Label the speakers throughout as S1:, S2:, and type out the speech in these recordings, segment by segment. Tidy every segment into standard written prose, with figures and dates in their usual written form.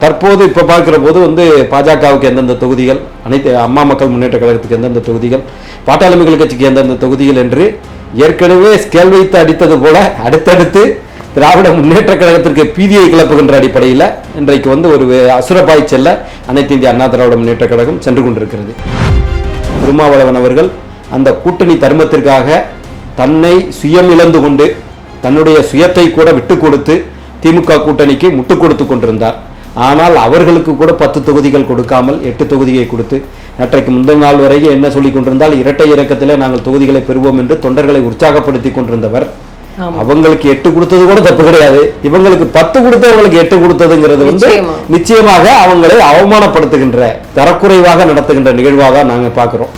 S1: தற்போது இப்போ பார்க்குற போது வந்து பாஜகவுக்கு எந்தெந்த தொகுதிகள், அனைத்து அம்மா மக்கள் முன்னேற்ற கழகத்துக்கு எந்தெந்த தொகுதிகள், பாட்டாளி மக்கள் கட்சிக்கு எந்தெந்த தொகுதிகள் என்று ஏற்கனவே ஸ்கேல் வைத்து அடித்தது போல அடுத்தடுத்து திராவிட முன்னேற்ற கழகத்திற்கு பீதியை கிளப்புகின்ற அடிப்படையில் இன்றைக்கு வந்து ஒரு அசுரபாய் செல்ல அனைத்து இந்திய அண்ணா திராவிட முன்னேற்ற கழகம் சென்று கொண்டிருக்கிறது. திருமாவளவன் அவர்கள் அந்த கூட்டணி தர்மத்திற்காக தன்னை சுயம் இழந்து கொண்டு தன்னுடைய சுயத்தை கூட விட்டு கொடுத்து திமுக கூட்டணிக்கு முட்டு கொடுத்து கொண்டிருந்தார். ஆனால் அவர்களுக்கு கூட 10 தொகுதிகள் கொடுக்காமல் 8 தொகுதியை கொடுத்து நேற்றைக்கு முந்தின நாள் வரைக்கும் என்ன சொல்லிக் கொண்டிருந்தால் இரட்டை இறக்கத்திலே நாங்கள் தொகுதிகளை பெறுவோம் என்று தொண்டர்களை உற்சாகப்படுத்தி கொண்டிருந்தவர். அவங்களுக்கு 8 கொடுத்தது கூட தப்பு கிடையாது, இவங்களுக்கு 10 கொடுத்தவங்களுக்கு 8 கொடுத்ததுங்கிறது வந்து நிச்சயமாக அவங்களை அவமானப்படுத்துகின்ற தரக்குறைவாக நடத்துகின்ற நிகழ்வாக நாங்கள் பார்க்கிறோம்.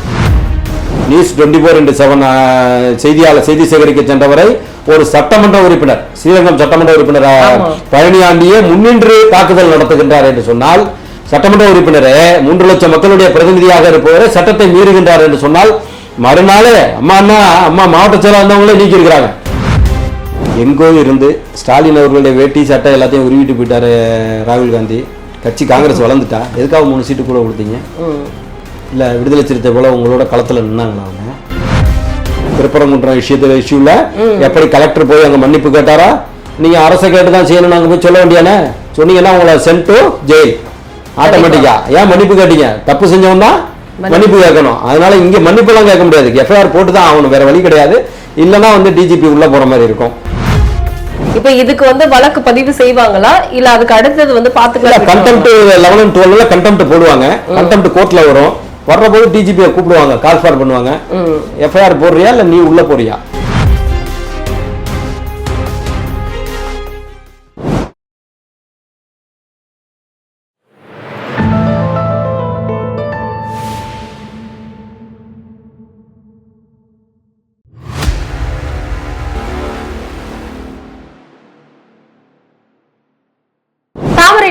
S1: நியூஸ் 24/7 செய்தி சேகரிக்க சென்றவரை ஒரு சட்டமன்ற உறுப்பினர், ஸ்ரீரங்கம் சட்டமன்ற உறுப்பினர் பழனியாண்டியே முன்னின்று தாக்குதல் நடத்துகின்றார் என்று சொன்னால், சட்டமன்ற உறுப்பினரே 3 லட்சம் மக்களுடைய பிரதிநிதியாக இருப்பவரை சட்டத்தை மீறுகின்றார் என்று சொன்னால், மறுநாளே அம்மா மாவட்ட செயலாளர் இருந்தவங்களே நீக்கியிருக்கிறாங்க. எங்கோ இருந்து ஸ்டாலின் அவர்களுடைய வேட்டி சட்டை எல்லாத்தையும் உருவிட்டு போயிட்டாரு ராகுல் காந்தி. கட்சி காங்கிரஸ் வளர்ந்துட்டா, எதுக்காக 3 சீட்டு கூட கொடுத்தீங்க? இல்லை விடுதலை சிறுத்தை போல உங்களோட களத்தில் நின்னாங்களா? அவங்க திருப்பரங்குன்றம் இஷ்யூல எப்படி கலெக்டர் போய் அங்கே மன்னிப்பு கேட்டாரா? நீங்க அரசை கேட்டு தான் செய்யணும், நாங்கள் போய் சொல்ல வேண்டியானே. சொன்னீங்கன்னா உங்களை சென்ட் டு ஜெயில் ஆட்டோமேட்டிக்கா. ஏன் மன்னிப்பு கேட்டீங்க? தப்பு செஞ்சவன் தான் மன்னிப்பு கேட்கணும். அதனால இங்க மன்னிப்பு எல்லாம் கேட்க முடியாது, எஃப்ஐஆர் போட்டு தான் ஆகணும், வேற வழி கிடையாது. இல்லைன்னா வந்து டிஜிபி உள்ள போற மாதிரி இருக்கும்.
S2: இப்ப இதுக்கு வந்து வழக்கு பதிவு செய்வாங்களா இல்ல அதுக்கு அடுத்தது வந்து பாத்துக்கலாம்?
S1: கண்டெம்ட் 11 and 12 கண்டெம்ட் போடுவாங்க. கண்டெம்ட் கோர்ட்ல வரும். வர்ற போது டிஜிபியை கூப்பிடுவாங்க, கால் ஃபார் பண்ணுவாங்க. எஃப்ஐஆர் போடுறியா இல்ல நீ உள்ள போறியா?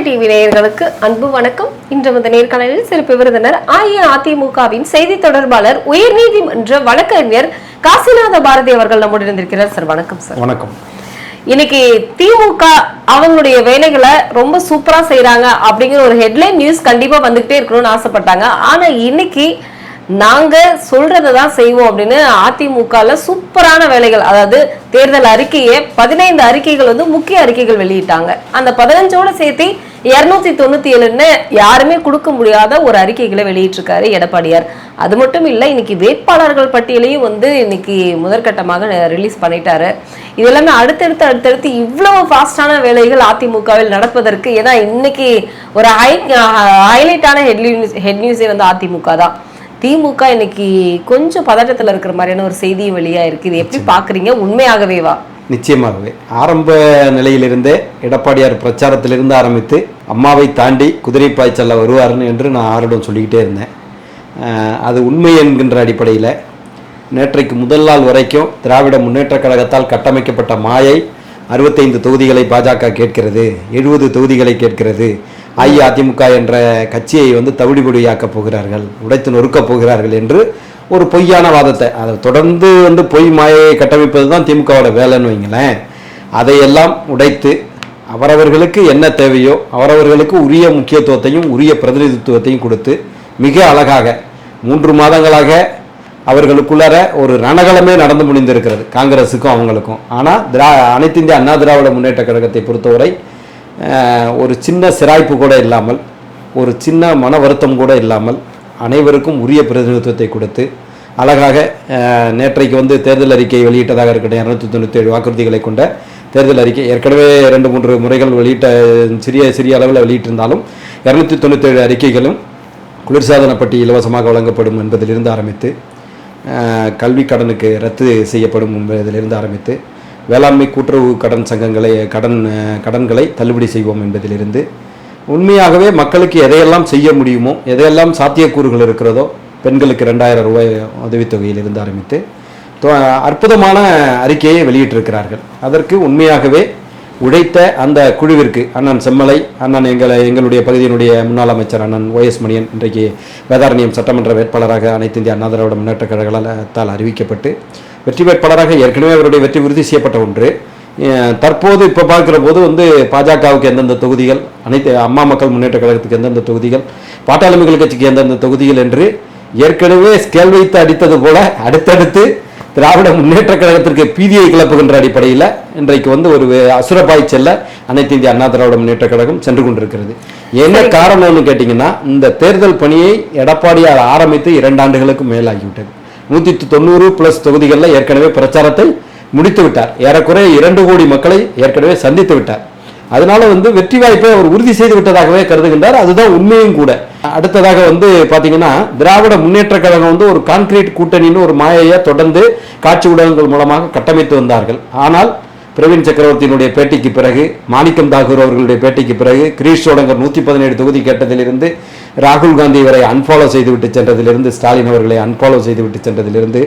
S2: டிவி நேயர்களுக்கு அன்பு வணக்கம். இன்று இந்த நேர்காணலில் சிறப்பு விருந்தினர் அஇஅதிமுகவின் செய்தி தொடர்பாளர், உயர்நீதிமன்ற வழக்கறிஞர் காசிநாத பாரதி அவர்கள் நம்முடன் இருந்திருக்கிறார். சார் வணக்கம். சார் வணக்கம். இன்னைக்கு திமுக அவங்களுடைய வேலைகளை ரொம்ப சூப்பரா செய்யறாங்க அப்படிங்கிற ஒரு ஹெட்லைன் நியூஸ் கண்டிப்பா வந்துகிட்டே இருக்கணும்னு ஆசைப்பட்டாங்க. ஆனா இன்னைக்கு நாங்க சொல்றதான் செய்வோம் அப்படின்னு அதிமுகல சூப்பரான வேலைகள், அதாவது தேர்தல் அறிக்கையை 15 அறிக்கைகள் வந்து முக்கிய அறிக்கைகள் வெளியிட்டாங்க. அந்த 15ஓட சேர்த்து 297 யாருமே கொடுக்க முடியாத ஒரு அறிக்கைகளை வெளியிட்டிருக்காரு எடப்பாடியார். அது மட்டும் இல்ல, இன்னைக்கு வேட்பாளர்கள் பட்டியலையும் வந்து இன்னைக்கு முதற்கட்டமாக ரிலீஸ் பண்ணிட்டாரு. இது எல்லாமே அடுத்தடுத்து இவ்வளவு ஃபாஸ்டான வேலைகள் அதிமுகவில் நடப்பதற்கு, ஏன்னா இன்னைக்கு ஒரு ஹைலைட்டான ஹெட் நியூஸே வந்து அதிமுக தான். திமுக இன்னைக்கு கொஞ்சம் பதட்டத்தில் இருக்கிற மாதிரியான ஒரு செய்தியும் வெளியா இருக்கு. இது எப்படி பாக்குறீங்க? உண்மையாகவேவா?
S1: நிச்சயமாகவே ஆரம்ப நிலையிலிருந்தே எடப்பாடியார் பிரச்சாரத்திலிருந்து ஆரம்பித்து அம்மாவை தாண்டி குதிரை பாய்ச்சல்ல வருவார்னு என்று நான் ஆரிடம் சொல்லிக்கிட்டே இருந்தேன். அது உண்மை என்கின்ற அடிப்படையில் நேற்றைக்கு முதல் நாள் வரைக்கும் திராவிட முன்னேற்ற கழகத்தால் கட்டமைக்கப்பட்ட மாயை 65 தொகுதிகளை பாஜக கேட்கிறது, 70 தொகுதிகளை கேட்கிறது, அஇஅதிமுக என்ற கட்சியை வந்து தவிடுபொடியாக்கப் போகிறார்கள், உடைத்து நொறுக்கப் போகிறார்கள் என்று ஒரு பொய்யான வாதத்தை, அதை தொடர்ந்து வந்து பொய் மாயையை கட்டமைப்பது தான் திமுகவோட வேலைன்னு வைங்களேன். அதையெல்லாம் உடைத்து அவரவர்களுக்கு என்ன தேவையோ அவரவர்களுக்கு உரிய முக்கியத்துவத்தையும் உரிய பிரதிநிதித்துவத்தையும் கொடுத்து மிக அழகாக 3 மாதங்களாக அவர்களுக்குள்ளார ஒரு ரணகலமே நடந்து முடிந்திருக்கிறது, காங்கிரஸுக்கும் அவங்களுக்கும். ஆனால் அனைத்து இந்திய அண்ணா திராவிட முன்னேற்ற கழகத்தை பொறுத்தவரை ஒரு சின்ன சிராய்ப்பு கூட இல்லாமல், ஒரு சின்ன மன வருத்தம் கூட இல்லாமல் அனைவருக்கும் உரிய பிரதிநிதித்துவத்தை கொடுத்து அழகாக நேற்றைக்கு வந்து தேர்தல் அறிக்கை வெளியிட்டதாக இருக்கட்டும், 297 வாக்குறுதிகளை கொண்ட தேர்தல் அறிக்கை ஏற்கனவே 2-3 முறைகள் வெளியிட்ட சிறிய அளவில் வெளியிட்டிருந்தாலும் 297 அறிக்கைகளும் குளிர்சாதன பெட்டி இலவசமாக வழங்கப்படும் என்பதிலிருந்து ஆரம்பித்து, கல்வி கடனுக்கு ரத்து செய்யப்படும் என்பதிலிருந்து ஆரம்பித்து, வேளாண்மை கூட்டுறவு கடன் சங்கங்களை கடன்களை தள்ளுபடி செய்வோம் என்பதிலிருந்து, உண்மையாகவே மக்களுக்கு எதையெல்லாம் செய்ய முடியுமோ, எதையெல்லாம் சாத்தியக்கூறுகள் இருக்கிறதோ, பெண்களுக்கு 2000 ரூபாய் உதவித்தொகையிலிருந்து ஆரம்பித்து அற்புதமான அறிக்கையை வெளியிட்டிருக்கிறார்கள். அதற்கு உண்மையாகவே உழைத்த அந்த குழுவிற்கு அண்ணன் செம்மலை, அண்ணன் எங்களுடைய பகுதியினுடைய முன்னாள் அமைச்சர் அண்ணன் OS மணியன் இன்றைக்கு வேதாரண்யம் சட்டமன்ற வேட்பாளராக அனைத்து இந்திய அண்ணா திராவிட முன்னேற்ற கழகத்தால் அறிவிக்கப்பட்டு வெற்றி வேட்பாளராக ஏற்கனவே அவருடைய வெற்றி உறுதி செய்யப்பட்ட ஒன்று. தற்போது இப்போ பார்க்குற போது வந்து பாஜகவுக்கு எந்தெந்த தொகுதிகள், அனைத்து அம்மா மக்கள் முன்னேற்ற கழகத்துக்கு எந்தெந்த தொகுதிகள், பாட்டாளி மக்கள் கட்சிக்கு எந்தெந்த தொகுதிகள் என்று ஏற்கனவே ஸ்கேல் வைத்து அடித்தது போல அடுத்தடுத்து திராவிட முன்னேற்ற கழகத்திற்கு பீதியை கிளப்புகின்ற அடிப்படையில் இன்றைக்கு வந்து ஒரு அசுரப்பாய் செல்ல அனைத்து இந்திய அண்ணா திராவிட முன்னேற்ற கழகம் சென்று கொண்டிருக்கிறது. என்ன காரணம்னு கேட்டிங்கன்னா, இந்த தேர்தல் பணியை எடப்பாடியார் ஆரம்பித்து 2 ஆண்டுகளுக்கு மேலாகிவிட்டது. 190+ தொகுதிகளில் ஏற்கனவே பிரச்சாரத்தை முடித்து விட்டார். ஏறக்குறைய 2 கோடி மக்களை ஏற்கனவே சந்தித்து விட்டார். அதனால வந்து வெற்றி வாய்ப்பை அவர் உறுதி செய்து விட்டதாகவே கருதுகின்றார். அதுதான் உண்மையும் கூட. அடுத்ததாக வந்து பாத்தீங்கன்னா, திராவிட முன்னேற்ற கழகம் வந்து ஒரு கான்கிரீட் கூட்டணின்னு ஒரு மாயையை தொடர்ந்து காட்சி ஊடகங்கள் மூலமாக கட்டமைத்து வந்தார்கள். ஆனால் பிரவீன் சக்கரவர்த்தியினுடைய பேட்டிக்கு பிறகு, மாணிக்கம் தாகூர் அவர்களுடைய பேட்டிக்கு பிறகு, கிரீஷ் சோடங்கர் 117 தொகுதி கேட்டதிலிருந்து, ராகுல் காந்தி வரை அன்ஃபாலோ செய்துவிட்டு சென்றதிலிருந்து, ஸ்டாலின் அவர்களை அன்ஃபாலோ செய்துவிட்டு சென்றதிலிருந்து,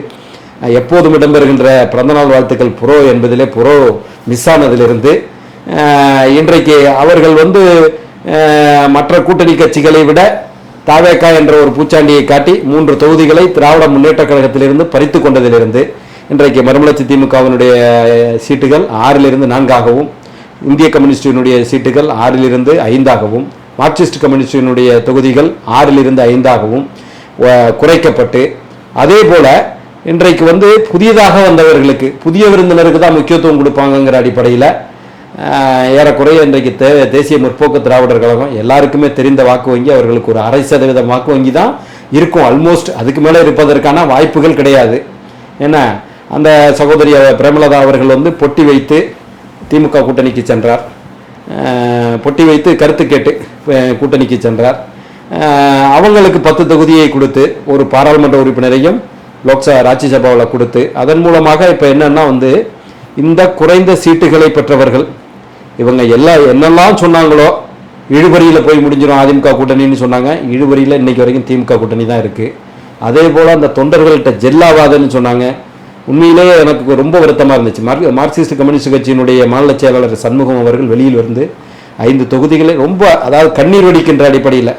S1: எப்போதும் இடம்பெறுகின்ற பிறந்தநாள் வாழ்த்துக்கள் புரோ என்பதிலே புரோ மிஸ் ஆனதிலிருந்து, இன்றைக்கு அவர்கள் வந்து மற்ற கூட்டணி கட்சிகளை விட தாவேகா என்ற ஒரு பூச்சாண்டியை காட்டி 3 தொகுதிகளை திராவிட முன்னேற்ற கழகத்திலிருந்து பறித்து கொண்டதிலிருந்து, இன்றைக்கு மறுமலர்ச்சி திமுகவினுடைய சீட்டுகள் 6லிருந்து 4ஆகவும், இந்திய கம்யூனிஸ்டினுடைய சீட்டுகள் 6லிருந்து 5ஆகவும், மார்க்சிஸ்ட் கம்யூனிஸ்டினுடைய தொகுதிகள் 6லிருந்து 5ஆகவும் குறைக்கப்பட்டு, அதே போல இன்றைக்கு வந்து புதியதாக வந்தவர்களுக்கு, புதிய விருந்தினருக்கு தான் முக்கியத்துவம் கொடுப்பாங்கங்கிற அடிப்படையில் ஏறக்குறைய இன்றைக்கு தேசிய முற்போக்கு திராவிடர் கழகம் எல்லாருக்குமே தெரிந்த வாக்கு வங்கி அவர்களுக்கு ஒரு 0.5% வாக்கு வங்கி தான் இருக்கும். ஆல்மோஸ்ட் அதுக்கு மேலே இருப்பதற்கான வாய்ப்புகள் கிடையாது. ஏன்னா அந்த சகோதரி பிரேமலதா அவர்கள் வந்து பொட்டி வைத்து திமுக கூட்டணிக்கு சென்றார், பொட்டி வைத்து கருத்து கேட்டு கூட்டணிக்கு சென்றார். அவங்களுக்கு 10 தொகுதியை கொடுத்து ஒரு பாராளுமன்ற உறுப்பினரையும் லோக்சபா ராஜ்யசபாவில் கொடுத்து, அதன் மூலமாக இப்போ என்னன்னா வந்து இந்த குறைந்த சீட்டுகளை பெற்றவர்கள் இவங்க என்னெல்லாம் சொன்னாங்களோ, இழுபறியில் போய் முடிஞ்சிடும் அதிமுக கூட்டணின்னு சொன்னாங்க. இழுபறியில் இன்னைக்கு வரைக்கும் திமுக கூட்டணி தான் இருக்குது. அதே போல் அந்த தொண்டர்கள்ட்ட ஜெல்லாவாதுன்னு சொன்னாங்க. உண்மையிலேயே எனக்கு ரொம்ப வருத்தமாக இருந்துச்சு. மார்க்சிஸ்ட் கம்யூனிஸ்ட் கட்சியினுடைய மாநில செயலாளர் சண்முகம் அவர்கள் வெளியில் வந்து 5 தொகுதிகளை ரொம்ப, அதாவது கண்ணீர் வடிக்கின்ற அடிப்படையில்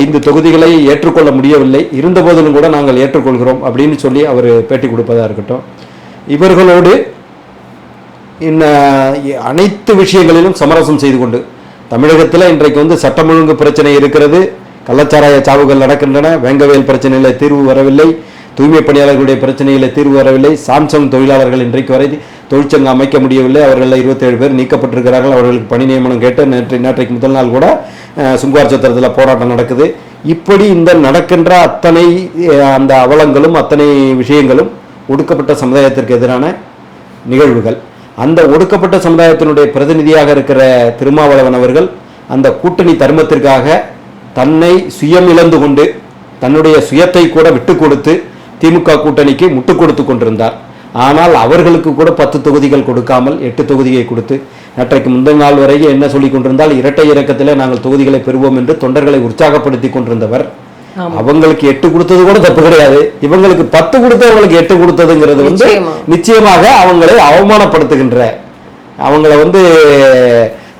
S1: 5 தொகுதிகளை ஏற்றுக்கொள்ள முடியவில்லை, இருந்தபோதிலும் கூட நாங்கள் ஏற்றுக்கொள்கிறோம் அப்படின்னு சொல்லி அவர் பேட்டி கொடுப்பதாக இருக்கட்டும். இவர்களோடு அனைத்து விஷயங்களிலும் சமரசம் செய்து கொண்டு, தமிழகத்தில் இன்றைக்கு வந்து சட்டம் ஒழுங்கு பிரச்சனை இருக்கிறது, கள்ளச்சாராய சாவுகள் நடக்கின்றன, வேங்கவேல் பிரச்சனையில் தீர்வு வரவில்லை, தூய்மை பணியாளர்களுடைய பிரச்சனையில் தீர்வு வரவில்லை, சாம்சங் தொழிலாளர்கள் இன்றைக்கு வரை தொழிற்சங்கம் அமைக்க முடியவில்லை, அவர்களில் 27 பேர் நீக்கப்பட்டிருக்கிறார்கள், அவர்களுக்கு பணி நியமனம் கேட்டு நேற்றைக்கு முதல் நாள் கூட சுங்குவார் சத்திரத்தில் போராட்டம் நடக்குது. இப்படி இந்த நடக்கின்ற அத்தனை அந்த அவலங்களும் அத்தனை விஷயங்களும் ஒடுக்கப்பட்ட சமுதாயத்திற்கு எதிரான நிகழ்வுகள். அந்த ஒடுக்கப்பட்ட சமுதாயத்தினுடைய பிரதிநிதியாக இருக்கிற திருமாவளவன் அவர்கள் அந்த கூட்டணி தர்மத்திற்காக தன்னை சுயம் இழந்து கொண்டு, தன்னுடைய சுயத்தை கூட விட்டு கொடுத்து திமுக கூட்டணிக்கு முட்டு கொடுத்து கொண்டிருந்தார். ஆனால் அவர்களுக்கு கூட 10 தொகுதிகள் கொடுக்காமல் 8 தொகுதியை கொடுத்து, நேற்றைக்கு முந்தின நாள் வரைக்கும் என்ன சொல்லி கொண்டிருந்தால், இரட்டை இறக்கத்தில் நாங்கள் தொகுதிகளை பெறுவோம் என்று தொண்டர்களை உற்சாகப்படுத்தி கொண்டிருந்தவர், அவங்களுக்கு 8 கொடுத்தது கூட தப்பு கிடையாது, இவங்களுக்கு 10 கொடுத்தவங்களுக்கு 8 கொடுத்ததுங்கிறது வந்து நிச்சயமாக அவங்களை அவமானப்படுத்துகின்ற, அவங்களை வந்து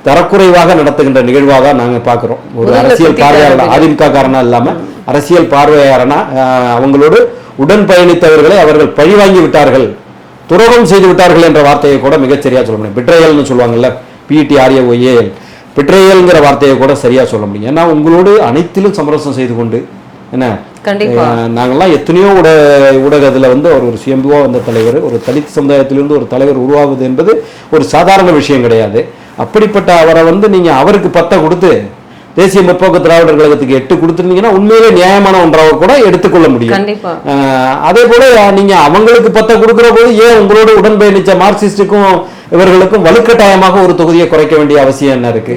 S1: தரக்குறைவாக நடத்துகின்ற நிகழ்வாக தான் நாங்கள் பார்க்கிறோம். ஒரு அரசியல் பார்வையாளர், அதிமுக காரணம் இல்லாம அரசியல் பார்வையாளனா அவங்களோடு உடன் பயணித்தவர்களை அவர்கள் பழிவாங்கி விட்டார்கள், துரோகம் செய்து விட்டார்கள் என்ற வார்த்தையை கூட மிகச்சரியா சொல்ல முடியும். பிட்ரையல்னு சொல்லுவாங்கல்ல, PTRAOAL, பிட்ரையல்ங்கிற வார்த்தையை கூட சரியா சொல்ல முடியும். ஏன்னா உங்களோடு அனைத்திலும் சமரசம் செய்து கொண்டு, என்ன நாங்கள்லாம் எத்தனையோ ஊடகத்தில் வந்து அவர் ஒரு சுயம்புவா வந்த தலைவர், ஒரு தலித் சமுதாயத்திலிருந்து ஒரு தலைவர் உருவாகுது என்பது ஒரு சாதாரண விஷயம் கிடையாது. அப்படிப்பட்ட அவரை வந்து நீங்க அவருக்கு 10 கொடுத்து தேசிய முற்போக்கு திராவிடர் கழகத்துக்கு 8 கொடுத்துருந்தீங்கன்னா உண்மையிலே நியாயமான ஒன்றாக கூட எடுத்துக்கொள்ள முடியும். அதே போல நீங்க அவங்களுக்கு 10 கொடுக்கிற போது ஏன் உங்களோட உடன் பயணிச்ச மார்க்சிஸ்டுக்கும் இவர்களுக்கும் வலுக்கட்டாயமாக ஒரு தொகுதியை குறைக்க வேண்டிய அவசியம் என்ன இருக்கு?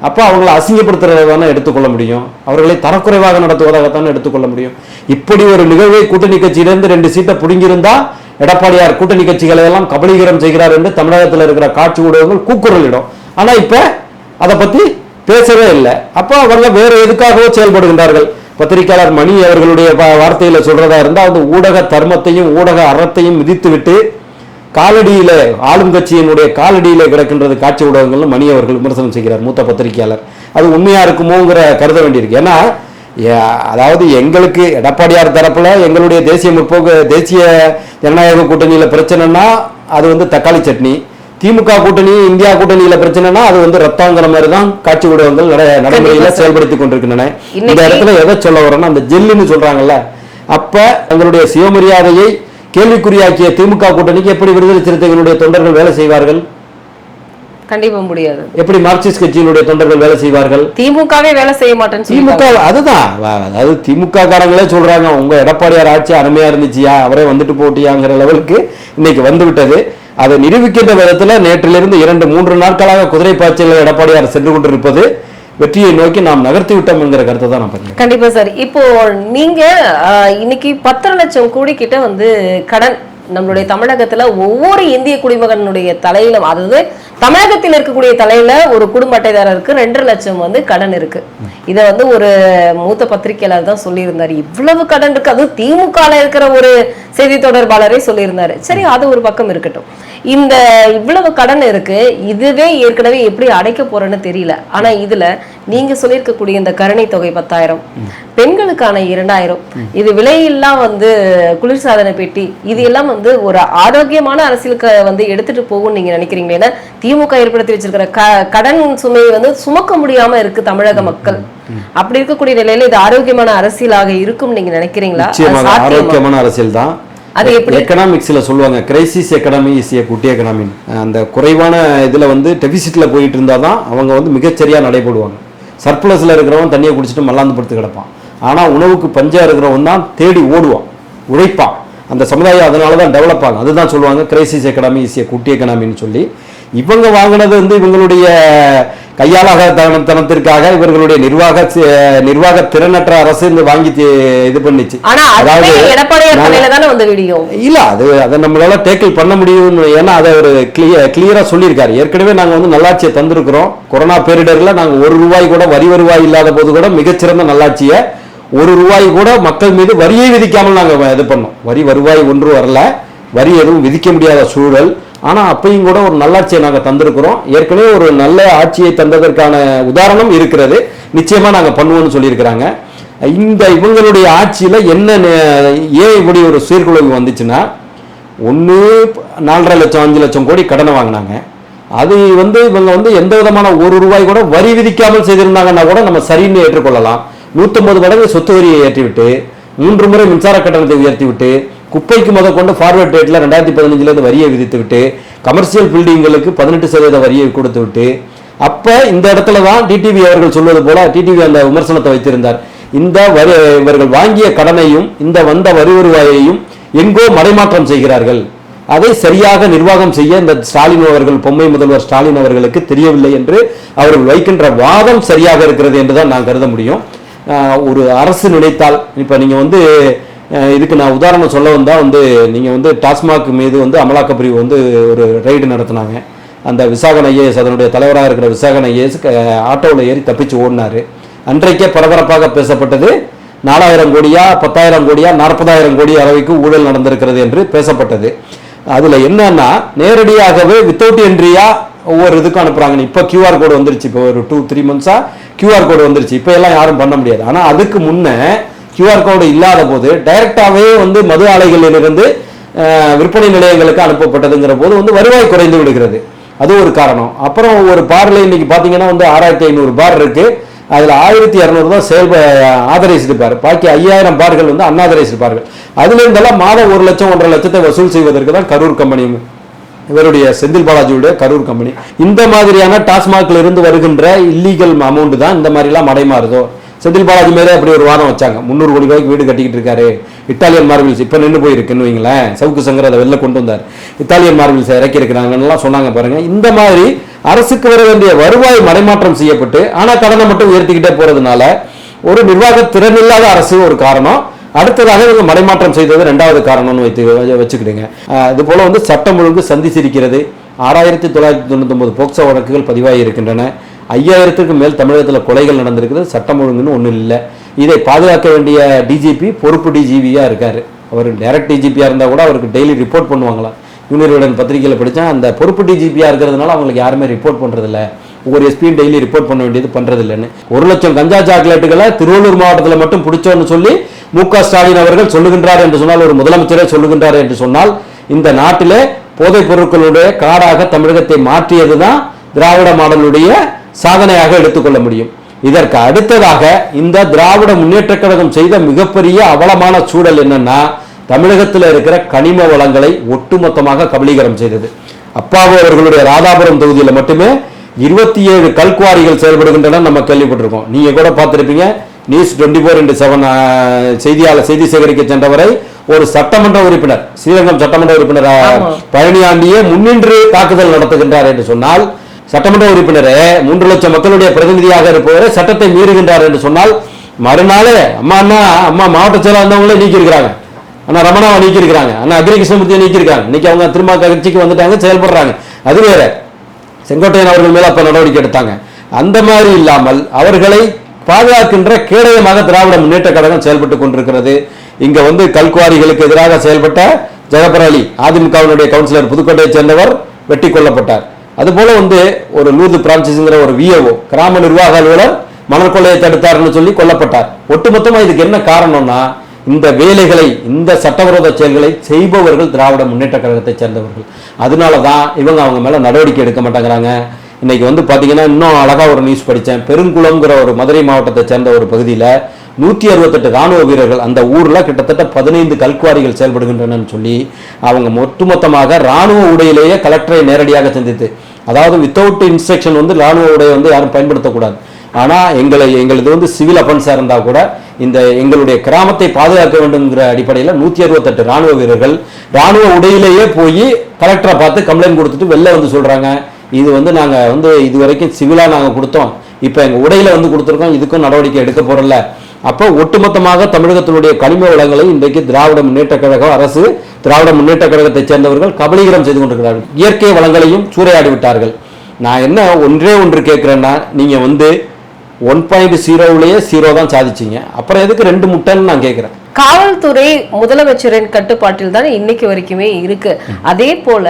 S1: அப்ப அவங்களை அசிங்கப்படுத்துறதானே எடுத்துக்கொள்ள முடியும், அவர்களை தரக்குறைவாக நடத்துவதாகத்தானே எடுத்துக்கொள்ள முடியும். இப்படி ஒரு நிகழ்வை கூட்டணி கட்சியிலிருந்து 2 சீட்டை புடுங்கியிருந்தா எடப்பாடியார் கூட்டணி கட்சிகளை எல்லாம் கபலீகரம் செய்கிறார் என்று தமிழகத்தில் இருக்கிற காட்சி ஊடகங்கள் கூக்குரலிடும். ஆனா இப்ப அதை பத்தி பேசவே இல்லை. அப்போ அவங்க வேற எதுக்காகவோ செயல்படுகின்றார்கள். பத்திரிகையாளர் மணி அவர்களுடைய வார்த்தையில சொல்றதா இருந்தா, அந்த ஊடக தர்மத்தையும் ஊடக அறத்தையும் மிதித்து விட்டு காலடியில, ஆளும் கட்சியினுடைய காலடியில கிடக்கின்றது காட்சி ஊடகங்கள்னு மணி அவர்கள் விமர்சனம் செய்கிறார், மூத்த பத்திரிகையாளர். அது உண்மையா இருக்குமோங்கிற கருத வேண்டியிருக்கு. ஏன்னா அதாவது எங்களுக்கு எடப்பாடியார் தரப்புல எங்களுடைய தேசிய முற்போக்கு தேசிய ஜனநாயக கூட்டணியில பிரச்சனைனா அது வந்து தக்காளி சட்னி, திமுக கூட்டணி இந்தியா கூட்டணியில பிரச்சனைனா அது வந்து ரத்தாங்கிற மாதிரி தான் காட்சி ஊடகங்கள் நடைமுறையில செயல்படுத்தி கொண்டிருக்கின்றன. இந்த இடத்துல எதை சொல்ல வரோம்னா அந்த ஜெல்லுன்னு சொல்றாங்கல்ல, அப்ப தங்களுடைய சுயமரியாதையை கேள்விக்குறியாக்கிய திமுக கூட்டணிக்கு எப்படி விடுதலை சிறுத்தைகளுடைய தொண்டர்கள் வேலை செய்வார்கள்?
S2: கண்டிப்பா முடியாது.
S1: எப்படி மார்க்சிஸ்ட் கட்சியினுடைய தொண்டர்கள் வேலை செய்வார்கள்?
S2: திமுகவே வேலை செய்ய மாட்டேன்னு
S1: திமுக அதுதான், அதாவது திமுக காரங்களே சொல்றாங்க உங்க எடப்பாடியார் ஆட்சி அருமையா இருந்துச்சியா, அவரே வந்துட்டு போட்டியாங்கிற லெவலுக்கு இன்னைக்கு வந்து விட்டது. அதை நிரூபிக்கின்ற விதத்துல நேற்றிலிருந்து 2-3 நாட்களாக குதிரை பாய்ச்சல் எடப்பாடியார் சென்று கொண்டிருப்பது வெற்றியை நோக்கி நாம் நகர்த்தி விட்டோம் என்கிற கருத்தை தான் நான் பண்ணேன்.
S2: கண்டிப்பா சார். இப்போ நீங்க இன்னைக்கு 10 லட்சம் கோடி கிட்ட வந்து கடன் நம்மளுடைய தமிழகத்துல ஒவ்வொரு இந்திய குடிமகனுடைய தலையில, அதாவது தமிழகத்தில் இருக்கக்கூடிய தலையில ஒரு குடும்ப அட்டைதாரருக்கு 2 லட்சம் வந்து கடன் இருக்கு. இத வந்து ஒரு மூத்த பத்திரிகையாளர் தான் சொல்லியிருந்தாரு. இவ்வளவு கடன் இருக்கு, அது திமுக இருக்கிற ஒரு செய்தி தொடர்பாளரே சொல்லியிருந்தாரு. சரி, அது ஒரு பக்கம் இருக்கட்டும். இந்த இவ்வளவு கடன் இருக்கு, இதுவே ஏற்கனவே எப்படி அடைக்க போறேன்னு தெரியல. ஆனா இதுல நீங்க சொல்லியிருக்கக்கூடிய இந்த கருணை தொகை 10,000, பெண்களுக்கான 2,000, இது விலையில்லா வந்து குளிர்சாதன பெட்டி, இது எல்லாம் வந்து ஒரு ஆரோக்கியமான அரசியலுக்கு வந்து எடுத்துட்டு போகும் நீங்க நினைக்கிறீங்களா? ஏன்னா திமுக ஏற்படுத்தி வச்சிருக்கிற கடன் சுமையை வந்து சுமக்க முடியாம இருக்கு தமிழக மக்கள். அப்படி இருக்கக்கூடிய நிலையில இது ஆரோக்கியமான அரசியலாக இருக்கும் நீங்க நினைக்கிறீங்களா?
S1: ஆரோக்கியமான அரசியல் தான்.
S2: அது எப்படி
S1: எக்கனாமிக்ஸ்ல சொல்லுவாங்க, கிரைசிஸ் எக்கனாமி இஸ் ஏ குட்டி எக்கனாமி. அந்த குறைவான இதுல வந்து டெபிசிட்ல போயிட்டு இருந்தாதான் அவங்க வந்து மிகச்சரியா நடைபெறுவாங்க. சர்ப்ளஸ்ல இருக்கிறவன் தண்ணியை குடிச்சிட்டு மல்லாந்து படுத்து கிடப்பான். ஆனா உணவுக்கு பஞ்சா இருக்கிறவன் தான் தேடி ஓடுவான், உழைப்பான். அந்த சமுதாயம் அதனாலதான் டெவலப் ஆகும். அதுதான் சொல்லுவாங்க கிரைசிஸ் எக்கனாமி இஸ் ஏ குட்டி எக்கனாமின்னு சொல்லி. இவங்க வாங்கினது வந்து இவங்களுடைய கையாளாக தனத்திற்காக இவர்களுடைய நிர்வாக திறனற்ற அரசு வாங்கி இது பண்ணிச்சு. இல்ல அதை நம்மளால டேக்கிள் பண்ண முடியும். ஏன்னா அதை ஒரு கிளியரா சொல்லியிருக்காரு. ஏற்கனவே நாங்க வந்து நல்லாட்சியை தந்திருக்கிறோம். கொரோனா பேரிடர்ல நாங்க ₹1 கூட வரி வருவாய் இல்லாத போது கூட மிகச்சிறந்த நல்லாட்சியை, ₹1 கூட மக்கள் மீது வரியை விதிக்காமல் நாங்க இது பண்ணோம். வரி வருவாய் ஒன்று வரல, வரி எதுவும் விதிக்க முடியாத சூழல். ஆனா அப்பையும் கூட ஒரு நல்லாட்சியை நாங்க தந்திருக்கிறோம். ஏற்கனவே ஒரு நல்ல ஆட்சியை தந்ததற்கான உதாரணம் இருக்கிறது. நிச்சயமா நாங்க பண்ணுவோம்னு சொல்லியிருக்கிறாங்க. இந்த இவங்களுடைய ஆட்சியில என்ன ஏன் இப்படி ஒரு சீர்குலைவு வந்துச்சுன்னா, 4.5 லட்சம் 5 லட்சம் கோடி கடனை வாங்கினாங்க. அது வந்து இவங்க வந்து எந்த விதமான ₹1 கூட வரி விதிக்காமல் செய்திருந்தாங்கன்னா கூட நம்ம சரின்னு ஏற்றுக்கொள்ளலாம். 150 மடங்கு சொத்து வரியை ஏற்றிவிட்டு, 3 முறை மின்சார கட்டணத்தை உயர்த்தி விட்டு, குப்பைக்கு கொண்டு ஃபார்வர்ட் ரேட்ல 2015 வரியை விதித்து விட்டு, கமர்ஷியல் பில்டிங்களுக்கு 18% வரியை கொடுத்து விட்டு, அப்ப இந்த இடத்துல தான் டிடிவி அவர்கள் சொல்வது போல டிடிவி அந்த விமர்சனத்தை வைத்திருந்தார். இந்த இவர்கள் வாங்கிய கடனையும் இந்த வந்த வரி வருவாயையும் எங்கோ மடைமாற்றம் செய்கிறார்கள். அதை சரியாக நிர்வாகம் செய்ய இந்த ஸ்டாலின் அவர்கள், பொம்மை முதல்வர் ஸ்டாலின் அவர்களுக்கு தெரியவில்லை என்று அவர்கள் வைக்கின்ற வாதம் சரியாக இருக்கிறது என்றுதான் நான் கருத முடியும். ஒரு அரசு நினைத்தால், இப்ப நீங்க வந்து இதுக்கு நான் உதாரணம் சொல்ல வந்தா வந்து, நீங்க வந்து டாஸ்மாக் மீது வந்து அமலாக்க பிரிவு வந்து ஒரு ரைடு நடத்தினாங்க. அந்த விசாகன் ஐஏஎஸ், அதனுடைய தலைவராக இருக்கிற விசாகன் ஐஏஎஸ் ஆட்டோவில் ஏறி தப்பிச்சு ஓடினாரு. அன்றைக்கே பரபரப்பாக பேசப்பட்டது 4,000 கோடியா 10,000 கோடியா 40,000 கோடி அளவுக்கு ஊழல் நடந்திருக்கிறது என்று பேசப்பட்டது. அதுல என்னன்னா, நேரடியாகவே வித்தவுட் என்ட்ரியா ஒவ்வொரு இதுக்கும் அனுப்புறாங்க. இப்ப QR கோடு வந்துருச்சு. இப்போ ஒரு 2-3 மந்த்ஸா QR கோடு வந்துருச்சு. இப்ப எல்லாம் யாரும் பண்ண முடியாது. ஆனா அதுக்கு முன்ன QR கோடு இல்லாத போது டைரக்டாவே வந்து மது ஆலைகளிலிருந்து விற்பனை நிலையங்களுக்கு அனுப்பப்பட்டதுங்கிற போது வந்து வருவாய் குறைந்து விடுகிறது. அது ஒரு காரணம். அப்புறம் ஒரு பார்ல இன்னைக்கு பாத்தீங்கன்னா வந்து 6,500 பார் இருக்கு. அதுல 1,200 தான் ஆதரைஸ்டு பார். பாக்கி 5,000 பார்கள் வந்து அன்ஆதரைஸ்டு பார்கள். அதுல இருந்தெல்லாம் மாதம் 1 லட்சம் 1.5 லட்சத்தை வசூல் செய்வதற்கு தான் கரூர் கம்பெனி, இவருடைய செந்தில் பாலாஜியுடைய கரூர் கம்பெனி. இந்த மாதிரியான டாஸ்மாக்ல இருந்து வருகின்ற இல்லீகல் அமௌண்ட் தான் இந்த மாதிரி எல்லாம் மடைமாறுதோ. செந்தில் பாலாஜி மேலே அப்படி ஒரு வாதம் வச்சாங்க. 300 கோடி ரூபாய்க்கு வீடு கட்டிக்கிட்டு இருக்காரு. இத்தாலியன் மார்பிள்ஸ் இப்ப நின்று போயிருக்குன்னு வைங்களேன். சவுக்கு சங்கர் அதை வெளில கொண்டு வந்தார். இத்தாலியன் மார்பிள்ஸ் இறக்கி இருக்கிறாங்கன்னு சொன்னாங்க பாருங்க. இந்த மாதிரி அரசுக்கு வர வேண்டிய வருவாய் மடைமாற்றம் செய்யப்பட்டு, ஆனா கடனை மட்டும் உயர்த்திக்கிட்டே போறதுனால ஒரு நிர்வாக திறனில்லாத அரசு ஒரு காரணம். அடுத்ததாக இவங்க மடைமாற்றம் செய்தது 2வது காரணம்னு வச்சுக்கிடுங்க. இது போல வந்து சட்டம் ஒழுங்கு சந்திச்சிருக்கிறது. 6,999 போக்சோ வழக்குகள் பதிவாகி இருக்கின்றன. 5,000க்கு மேல் தமிழகத்தில் கொலைகள் நடந்திருக்கிறது. சட்டம் ஒழுங்குன்னு ஒன்றும் இல்லை. இதை பாதுகாக்க வேண்டிய டிஜிபி பொறுப்பு டிஜிபியா இருக்காரு. அவர் டைரக்ட் டிஜிபியா இருந்தா கூட அவருக்கு டெய்லி ரிப்போர்ட் பண்ணுவாங்களாம். யூனியன் பத்திரிகையில படிச்சா அந்த பொறுப்பு டிஜிபியா இருக்கிறதுனால அவங்களுக்கு யாருமே ரிப்போர்ட் பண்றது இல்லை. ஒவ்வொரு எஸ்பியும் டெய்லி ரிப்போர்ட் பண்ண வேண்டியது பண்றது இல்லைன்னு. 1 லட்சம் கஞ்சா சாக்லேட்டுகளை திருவள்ளூர் மாவட்டத்தில் மட்டும் பிடிச்சோன்னு சொல்லி மு க ஸ்டாலின் அவர்கள் சொல்லுகின்றார் என்று சொன்னால், ஒரு முதலமைச்சரே சொல்லுகின்றார் என்று சொன்னால், இந்த நாட்டிலே போதைப் பொருட்களுடைய காடாக தமிழகத்தை மாற்றியது தான் திராவிட மாடலுடைய சாதனையாக எடுத்துக்கொள்ள முடியும். இதற்கு அடுத்ததாக இந்த திராவிட முன்னேற்ற கழகம் செய்த மிகப்பெரிய அவலமான சூழல் என்னன்னா, தமிழகத்தில் இருக்கிற கனிம வளங்களை ஒட்டுமொத்தமாக கபலீகரம் செய்தது. அப்பாவு அவர்களுடைய ராதாபுரம் தொகுதியில் மட்டுமே 27 கல்குவாரிகள் செயல்படுகின்றன நம்ம கேள்விப்பட்டிருக்கோம். நீங்க கூட பார்த்திருப்பீங்க, நியூஸ் 24x7 செய்தி சேகரிக்க சென்றவரை ஒரு சட்டமன்ற உறுப்பினர், ஸ்ரீரங்கம் சட்டமன்ற உறுப்பினர் பழனியாண்டியே முன்னின்று தாக்குதல் நடத்துகின்றார் என்று சொன்னால், சட்டமன்ற உறுப்பினரே 3 லட்சம் மக்களுடைய பிரதிநிதியாக இருப்பவரை சட்டத்தை மீறுகின்றார் என்று சொன்னால், மறுநாளே அம்மா மாவட்ட செயலாளர் இருந்தவங்களே நீக்கியிருக்கிறாங்க, அண்ணா ரமணாவை நீக்கியிருக்கிறாங்க, அண்ணா அக்ரி கிருஷ்ணமூர்த்தியை நீக்கியிருக்காங்க. இன்னைக்கு அவங்க திரும்ப கட்சிக்கு வந்துட்டாங்க, செயல்படுறாங்க. அது வேற. செங்கோட்டையன் அவர்கள் மேல அப்ப நடவடிக்கை எடுத்தாங்க. அந்த மாதிரி இல்லாமல் அவர்களை பாதுகாக்கின்ற கேடயமாக திராவிட முன்னேற்ற கழகம் செயல்பட்டுக் கொண்டிருக்கிறது. இங்க கல்குவாரிகளுக்கு எதிராக செயல்பட்ட ஜெகபர் அலி, அதிமுகவினுடைய கவுன்சிலர், புதுக்கோட்டையை சேர்ந்தவர் வெட்டி கொல்லப்பட்டார். அதுபோல ஒரு லூர்து பிரான்சிஸ்ங்கிற ஒரு விஏஓ, கிராம நிர்வாக அலுவலர், மணல் கொள்ளையை தடுத்தார்னு சொல்லி கொல்லப்பட்டார். ஒட்டுமொத்தமா இதுக்கு என்ன காரணம்னா, இந்த வேலைகளை, இந்த சட்டவிரோத செயல்களை செய்பவர்கள் திராவிட முன்னேற்ற கழகத்தை சேர்ந்தவர்கள். அதனாலதான் இவங்க அவங்க மேல நடவடிக்கை எடுக்க மாட்டேங்கிறாங்க. இன்னைக்கு பாத்தீங்கன்னா, இன்னும் அழகா ஒரு நியூஸ் படித்தேன். பெருங்குளம்ங்கிற ஒரு மதுரை மாவட்டத்தை சேர்ந்த ஒரு பகுதியில் 168 ராணுவ வீரர்கள், அந்த ஊர்ல கிட்டத்தட்ட 15 கல்குவாரிகள் செயல்படுகின்றன சொல்லி அவங்க ஒட்டுமொத்தமாக ராணுவ உடையிலேயே கலெக்டரை நேரடியாக சந்தித்து, அதாவது வித்தவுட் இன்ஸ்ட்ரக்ஷன் ராணுவ உடையை யாரும் பயன்படுத்தக்கூடாது. ஆனா எங்களது சிவில் அஃபென்ஸா இருந்தா கூட இந்த எங்களுடைய கிராமத்தை பாதுகாக்க வேண்டும்ங்கிற அடிப்படையில் 168 ராணுவ வீரர்கள் ராணுவ உடையிலேயே போய் கலெக்டரை பார்த்து கம்ப்ளைண்ட் கொடுத்துட்டு வெளில சொல்றாங்க, இது நாங்க இது வரைக்கும் சிவிலா நாங்க கொடுத்தோம், இப்ப எங்க உடையில கொடுத்துருக்கோம், இதுக்கும் நடவடிக்கை எடுக்க போறல. அப்போ ஒட்டுமொத்தமாக தமிழகத்தினுடைய கனிம வளங்களை இன்றைக்கு திராவிட முன்னேற்ற கழக அரசு, திராவிட முன்னேற்ற கழகத்தை சேர்ந்தவர்கள் கபலீகரம் செய்து கொண்டிருக்கிறார்கள். இயற்கை வளங்களையும் சூறையாடி விட்டார்கள். நான் என்ன ஒன்று கேட்கிறேன்னா, நீங்க 1.0லயே 0 தான் சாதிச்சீங்க, அப்புறம் எதுக்கு 2 முட்டைன்னு நான் கேட்கிறேன்.
S2: காவல்துறை முதலமைச்சரின் கட்டுப்பாட்டில் தான் இன்னைக்கு வரைக்குமே இருக்கு. அதே போல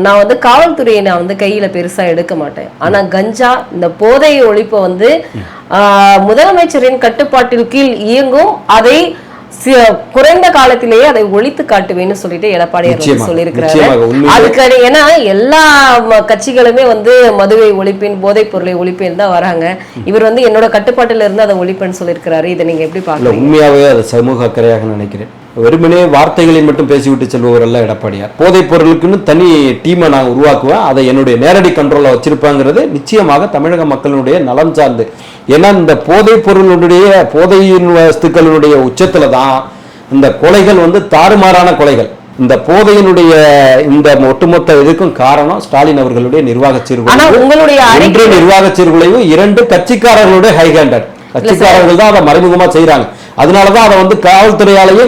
S2: நான் காவல்துறையை நான் கையில பெருசா எடுக்க மாட்டேன். ஆனா கஞ்சா, இந்த போதை ஒழிப்பு முதலமைச்சரின் கட்டுப்பாட்டில் கீழ் இயங்கும், அதை குறைந்த காலத்திலேயே அதை ஒழித்து காட்டுவேன்னு சொல்லிட்டு எடப்பாடியார் சொல்லியிருக்கிறாரு. அதுக்கு ஏன்னா எல்லா கட்சிகளுமே மதுவை ஒழிப்பேன், போதைப் பொருளை ஒழிப்பேன் தான் வராங்க. இவர் என்னோட கட்டுப்பாட்டில இருந்து அதை ஒழிப்பேன்னு சொல்லியிருக்கிறாரு. இதை நீங்க எப்படி பாக்கல?
S1: உண்மையாவே அதை சமூக அக்கறையாக நினைக்கிறேன். வெறுமனே வார்த்தைகளில் மட்டும் பேசிவிட்டு செல்பவர் அல்ல எடப்பாடியார். போதைப் பொருளுக்குன்னு தனி டீமை நான் உருவாக்குவேன், அதை என்னுடைய நேரடி கண்ட்ரோல வச்சிருப்பாங்கிறது நிச்சயமாக தமிழக மக்களுடைய நலம் சார்ந்து. ஏன்னா இந்த போதைப் பொருளுடைய, போதையின் வஸ்துக்களுடைய உச்சத்துல தான் இந்த கொலைகள் தாறுமாறான கொலைகள். இந்த போதையினுடைய இந்த ஒட்டுமொத்த இதுக்கும் காரணம் ஸ்டாலின் அவர்களுடைய நிர்வாக சீர்குலைவு. நிர்வாக சீர்குலைவு 2 கட்சிக்காரர்களுடைய ஹை ஹேண்டட் கட்சிக்காரர்கள் தான் அதை மறைமுகமா செய்யறாங்க. அதனாலதான் அதை காவல்துறையாலேயே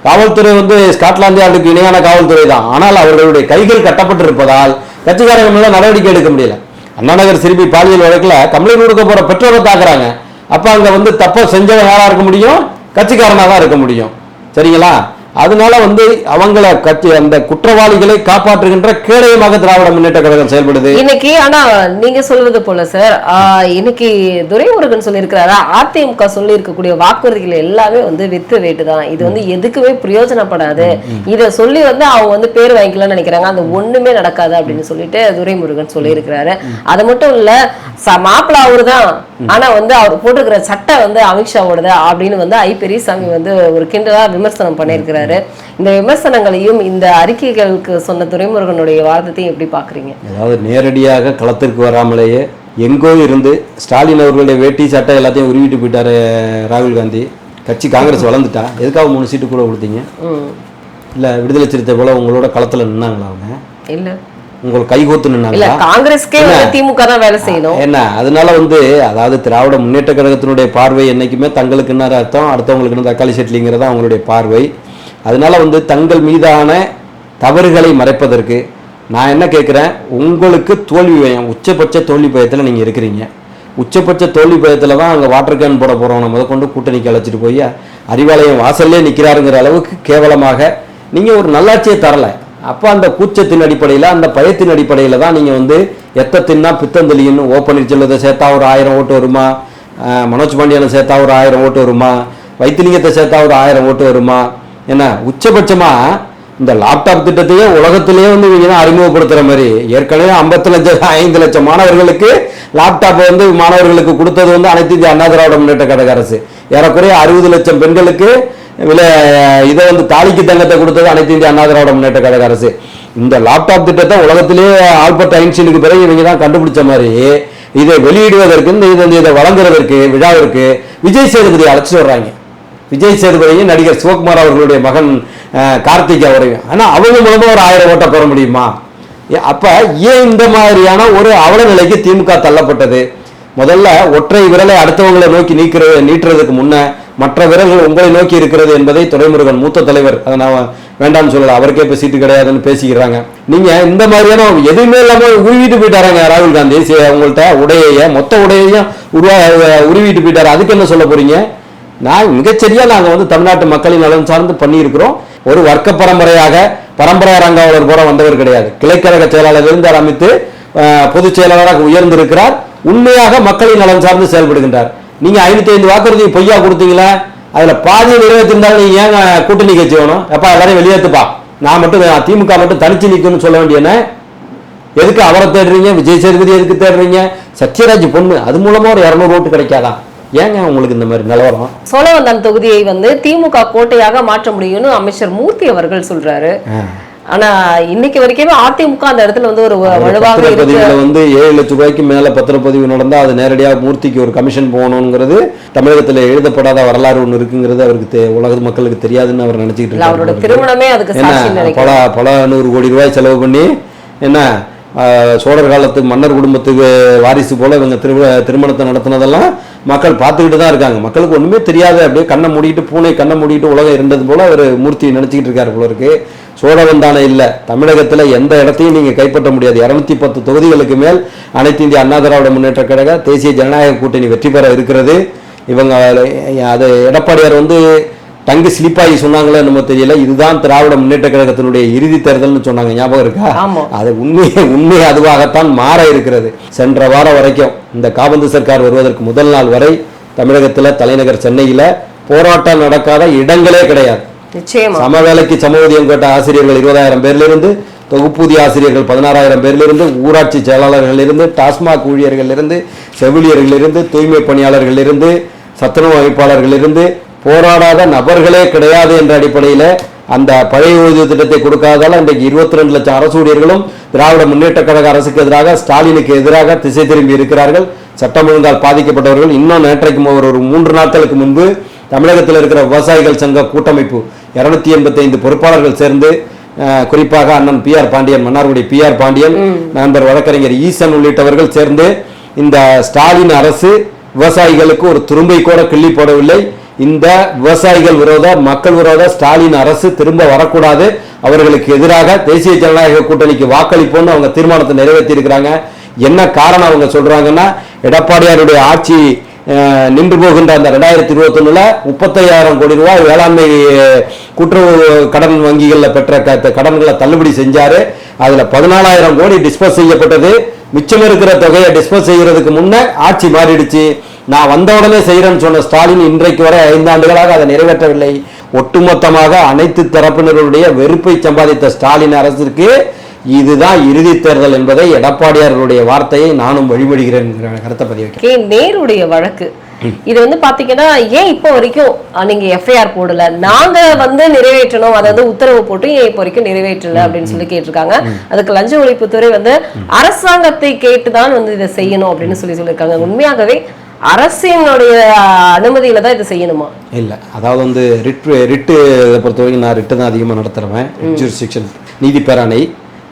S1: காவல்துறை ஸ்காட்லாந்து யார்டுக்கு இணையான காவல்துறை தான். ஆனால் அவர்களுடைய கைகள் கட்டப்பட்டிருப்பதால் கட்சிக்காரர்கள் மேல நடவடிக்கை எடுக்க முடியல. அண்ணாநகர் சிறுமி பாலியல் வழக்குல கம்ப்ளைண்ட் கொடுக்க போற பெற்றோரை தாக்குறாங்க. அப்ப அங்க தப்ப செஞ்சவன் யாரா இருக்க முடியும்? கட்சிக்காரனா தான் இருக்க முடியும். சரிங்களா? அதனால அவங்கள அந்த குற்றவாளிகளை காப்பாற்றுகின்ற கேடயமாக திராவிட முன்னேற்ற கழகம் செயல்படுது
S2: இன்னைக்கு. ஆனா நீங்க சொல்வது போல சார், இன்னைக்கு துரைமுருகன் சொல்லியிருக்கிறாரா, அதிமுக சொல்லி இருக்கக்கூடிய வாக்குறுதிகள் எல்லாமே வித்து வேட்டு தான், இது எதுக்குமே பிரயோஜனப்படாது, இத சொல்லி அவங்க பேர் வாங்கிக்கலாம்னு நினைக்கிறாங்க, அது ஒண்ணுமே நடக்காது அப்படின்னு சொல்லிட்டு துரைமுருகன் சொல்லி இருக்கிறாரு. அது மட்டும் இல்ல, மாப்பிள்ள அவரு தான், ஆனா அவர் போட்டிருக்கிற சட்டை அமித்ஷாவோடது அப்படின்னு ஐ பெரியசாமி ஒரு கிண்டலா விமர்சனம் பண்ணியிருக்கிறாரு. இந்த விமர்சனங்களையும் இந்த அறிக்கைகளுக்கு சொன்ன துரைமுருகனுடைய வாதத்தையும் எப்படி பாக்குறீங்க?
S1: அதாவது நேரடியாக களத்திற்கு வராமலேயே எங்கோ இருந்து ஸ்டாலின் அவர்களுடைய வேட்டி சட்டை எல்லாத்தையும் உருவிட்டு போயிட்டாரு ராகுல் காந்தி. கட்சி காங்கிரஸ் வளர்ந்துட்டா, எதுக்காக 3 சீட்டு கூட கொடுத்தீங்க? இல்ல விடுதலை சிறுத்தை போல உங்களோட களத்துல நின்னாங்களா? அவங்க இல்ல உங்களுக்கு கைகோத்து நின்னாங்க.
S2: காங்கிரஸ்க்கே திமுக தான் வேலை செய்யணும்
S1: என்ன? அதனால அதாவது திராவிட முன்னேற்ற கழகத்தினுடைய பார்வை என்னைக்குமே தங்களுக்கு என்ன அர்த்தம், அடுத்தவங்களுக்கு தக்காளி செட்லிங்கிறதா அவங்களுடைய பார்வை. அதனால தங்கள் மீதான தவறுகளை மறைப்பதற்கு நான் என்ன கேட்குறேன், உங்களுக்கு தோல்வி பயம், உச்சபட்ச தோல்வி பயத்தில் நீங்கள் இருக்கிறீங்க. உச்சபட்ச தோல்வி பயத்தில் தான் அங்கே வாட்டர் கேன் போட போகிறவனை முதற்கொண்டு கூட்டணிக்கு அழைச்சிட்டு போய் அறிவாலயம் வாசல்லே நிற்கிறாருங்கிற அளவுக்கு கேவலமாக நீங்கள் ஒரு நல்லாட்சியை தரலை. அப்போ அந்த கூச்சத்தின் அடிப்படையில், அந்த பயத்தின் அடிப்படையில் தான் நீங்கள் எத்தத்தின்னா பித்தந்தலின்னு ஓ பன்னீர்செல்வத்தை சேர்த்தா ஒரு 1000 ஓட்டு வருமா, மனோஜ் பாண்டியனை சேர்த்தா ஒரு 1000 ஓட்டு வருமா, வைத்திலிங்கத்தை சேர்த்தா ஒரு 1000 ஓட்டு வருமா, என்ன உச்சபட்சமாக இந்த லேப்டாப் திட்டத்தையே உலகத்திலேயே வந்து இவங்க தான் அறிமுகப்படுத்துகிற மாதிரி ஏற்கனவே 5 லட்சம் மாணவர்களுக்கு லேப்டாப் வந்து மாணவர்களுக்கு கொடுத்தது வந்து அனைத்து இந்திய அண்ணா திராவிட முன்னேற்ற கழக அரசு. ஏறக்குறைய 60 லட்சம் பெண்களுக்கு இதை வந்து தாலிக்கு தங்கத்தை கொடுத்தது அனைத்து இந்திய அண்ணா திராவிட முன்னேற்ற கழக அரசு. இந்த லேப்டாப் திட்டத்தை உலகத்திலேயே ஆல்பர்ட் ஐன்ஸ்டீனுக்கு பிறகு இவங்க தான் கண்டுபிடிச்ச மாதிரி இதை வெளியிடுவதற்கு இதை வழங்குறதற்கு விழாவிற்கு விஜய் சேதுபதி அழைச்சிட்டு வர்றாங்க. விஜய் சேதுபதியும் நடிகர் சிவகுமார் அவர்களுடைய மகன் கார்த்திக் அவரையும். ஆனால் அவங்க மூலமா ஒரு 1000 ஓட்டை பெற முடியுமா? அப்ப ஏன் இந்த மாதிரியான ஒரு அவல நிலைக்கு திமுக தள்ளப்பட்டது? முதல்ல ஒற்றை விரலை அடுத்தவங்களை நோக்கி நீட்டுறதுக்கு முன்ன மற்ற விரல்கள் உங்களை நோக்கி இருக்கிறது என்பதை துரைமுருகன் மூத்த தலைவர், அதை நான் வேண்டாம்னு சொல்லல, அவருக்கே இப்ப சீட்டு கிடையாதுன்னு பேசிக்கிறாங்க. நீங்க இந்த மாதிரியான எதுவுமே இல்லாம உருவிட்டு போயிட்டாராங்க ராகுல் காந்தி. உங்கள்கிட்ட மொத்த உடையையும் உருவிட்டு போயிட்டாரு. அதுக்கு என்ன சொல்ல போறீங்க? நான் மிகச்சரியா நாங்க வந்து தமிழ்நாட்டு மக்களின் நலன் சார்ந்து பண்ணியிருக்கிறோம். ஒரு வர்க்க பரம்பரை ரங்காவலர் போல வந்தவர் கிடையாது. கிளைக்கழக செயலாளர் இருந்து ஆரம்பித்து பொதுச் செயலாளராக உயர்ந்திருக்கிறார். உண்மையாக மக்களின் நலன் சார்ந்து செயல்படுகின்றார். நீங்க 505 வாக்குறுதி பொய்யா கொடுத்தீங்களா? அதுல பாதி நிறைவேற்றிருந்தாலும் நீங்க ஏங்க கூட்டணி கட்சி வேணும்? எப்பா எல்லாரையும் வெளியேற்றுப்பா, நான் மட்டும் திமுக மட்டும் தனிச்சு நிற்கணும்னு சொல்ல வேண்டியன எதுக்கு அவரை தேடுறீங்க? விஜய் சேதுபதி எதுக்கு தேடுறீங்க? சத்யராஜ் பொண்ணு, அது மூலமா ஒரு 200 ஓட்டு கிடைக்காதான்? ஏங்க உங்களுக்கு இந்த மாதிரி நிலவரம்? சோழவந்தான்
S2: தொகுதியை வந்து திமுக கோட்டையாக மாற்ற முடியும்னு அமைச்சர் மூர்த்தி அவர்கள் சொல்றாரு. ஆனா இன்னைக்கு வரைக்குமே அதிமுக அந்த இடத்துல வந்து ஒரு வலுவாக
S1: வந்து 7 லட்சம் ரூபாய்க்கு மேல பத்திரப்பதிவு நடந்தா அது நேரடியாக மூர்த்திக்கு ஒரு கமிஷன் போகணுங்கிறது தமிழகத்துல எழுதப்படாத வரலாறு ஒண்ணு இருக்குங்கிறது அவருக்கு உலக மக்களுக்கு தெரியாதுன்னு அவர் நினைச்சிட்டு இருக்காரு.
S2: அவரோட திருமணமே அதுக்கு
S1: பல 100 கோடி ரூபாய் செலவு பண்ணி என்ன சோழர் காலத்து மன்னர் குடும்பத்துக்கு வாரிசு போல இவங்க திருமணத்தை நடத்தினதெல்லாம் மக்கள் பார்த்துக்கிட்டு தான் இருக்காங்க. மக்களுக்கு ஒண்ணுமே தெரியாது. அப்படியே கண்ணை மூடிட்டு பூனை கண்ணை மூடிட்டு உலகம் இருந்தது போல அவர் மூர்த்தி நினைச்சுக்கிட்டு இருக்காரு போல இருக்கு. சோழவந்தானே இல்லை, தமிழகத்துல எந்த இடத்தையும் நீங்க கைப்பற்ற முடியாது. 210 தொகுதிகளுக்கு மேல் அனைத்து இந்திய அண்ணா திராவிட முன்னேற்ற கழக தேசிய ஜனநாயக கூட்டணி வெற்றி பெற இருக்கிறது. இவங்க அது எடப்பாடியார் வந்து டங்கு ஸ்லிப்பாகி சொன்னாங்களே என்னமோ தெரியல, இதுதான் திராவிட முன்னேற்ற கழகத்தினுடைய இறுதி தேர்தல்னு சொன்னாங்க, ஞாபகம் இருக்கா? அது உண்மை அதுவாகத்தான் மாற இருக்கிறது. சென்ற வாரம் வரைக்கும் இந்த காபந்து சர்க்கார் வருவதற்கு முதல் நாள் வரை தமிழகத்துல தலைநகர் சென்னையில போராட்டம் நடக்காத இடங்களே கிடையாது. சமவேளைக்கு சமூதியம் கேட்ட ஆசிரியர்கள் 20,000 பேர்ல இருந்து, தொகுப்பூதிய ஆசிரியர்கள் 16,000 பேர்ல இருந்து, ஊராட்சி செயலாளர்கள் இருந்து, டாஸ்மாக் ஊழியர்கள் இருந்து, செவிலியர்கள் இருந்து, தூய்மை பணியாளர்கள் இருந்து, சத்துணவு அமைப்பாளர்கள் இருந்து போராடாத நபர்களே கிடையாது என்ற அடிப்படையில் அந்த பழைய ஓய்வு திட்டத்தை கொடுக்காதால இன்றைக்கு 22 லட்சம் அரசு ஊழியர்களும் திராவிட முன்னேற்ற கழக அரசுக்கு எதிராக, ஸ்டாலினுக்கு எதிராக திசை திரும்பி இருக்கிறார்கள். சட்டம் ஒழுங்கால் பாதிக்கப்பட்டவர்கள் இன்னும் நேற்றைக்கு ஒரு 3 நாட்களுக்கு முன்பு தமிழகத்தில் இருக்கிற விவசாயிகள் சங்க கூட்டமைப்பு 285 பொறுப்பாளர்கள் சேர்ந்து, குறிப்பாக அண்ணன் PR பாண்டியன், மன்னார்குடி PR பாண்டியன், நண்பர் வழக்கறிஞர் ஈசன் உள்ளிட்டவர்கள் சேர்ந்து இந்த ஸ்டாலின் அரசு விவசாயிகளுக்கு ஒரு துரும்பை கூட கிள்ளி போடவில்லை. இந்த விவசாயிகள் விரோத, மக்கள் விரோத ஸ்டாலின் அரசு திரும்ப வரக்கூடாது, அவர்களுக்கு எதிராக தேசிய ஜனநாயக கூட்டணிக்கு வாக்களிப்போன்னு அவங்க தீர்மானத்தை நிறைவேற்றி இருக்கிறாங்க. என்ன காரணம் அவங்க சொல்றாங்கன்னா, எடப்பாடியாருடைய ஆட்சி நின்று போகின்ற அந்த 2021 35,000 கோடி ரூபாய் வேளாண்மை கூட்டுறவு கடன் வங்கிகளில் பெற்ற கடன்களை தள்ளுபடி செஞ்சாரு. அதுல 14,000 கோடி டிஸ்போஸ் செய்யப்பட்டது. மிச்சம் இருக்கிற தொகையை டிஸ்போஸ் செய்யறதுக்கு முன்ன ஆட்சி மாறிடுச்சு. நான் வந்த உடனே செய்யறேன்னு சொன்ன ஸ்டாலின் இன்றைக்கு வரை 5 ஆண்டுகளாக அதை நிறைவேற்றவில்லை. ஒட்டுமொத்தமாக அனைத்து தரப்பினருடைய வெறுப்பை சம்பாதித்த ஸ்டாலின் அரசிற்கு இதுதான் இறுதி தேர்தல் என்பதை எடப்பாடியாருடைய வார்த்தையை நானும் வழிபடுகிறேன் கருத்தை பதிவு.
S2: நேருடைய வழக்கு இது வந்து பாத்தீங்கன்னா ஏன் இப்போ வரைக்கும் நீங்க FIR போடல, நாங்க வந்து நிறைவேற்றணும், அதாவது உத்தரவு போட்டு ஏன் இப்போ வரைக்கும் நிறைவேற்றல அப்படின்னு சொல்லி கேட்டிருக்காங்க. அதுக்கு லஞ்ச ஒழிப்புத்துறை வந்து அரசாங்கத்தை கேட்டுதான் வந்து இதை செய்யணும் அப்படின்னு சொல்லியிருக்காங்க. உண்மையாகவே அரசினுடைய அனுமதியில தான் இதை செய்யணுமா? இல்ல, அதாவது வந்து ரிட்டு பொறுத்த வரைக்கும் நான் ரிட்டு தான் அதிகமாக நடத்துறேன். ஜூரிஸ்டிக்ஷன் நீதி பேராணை,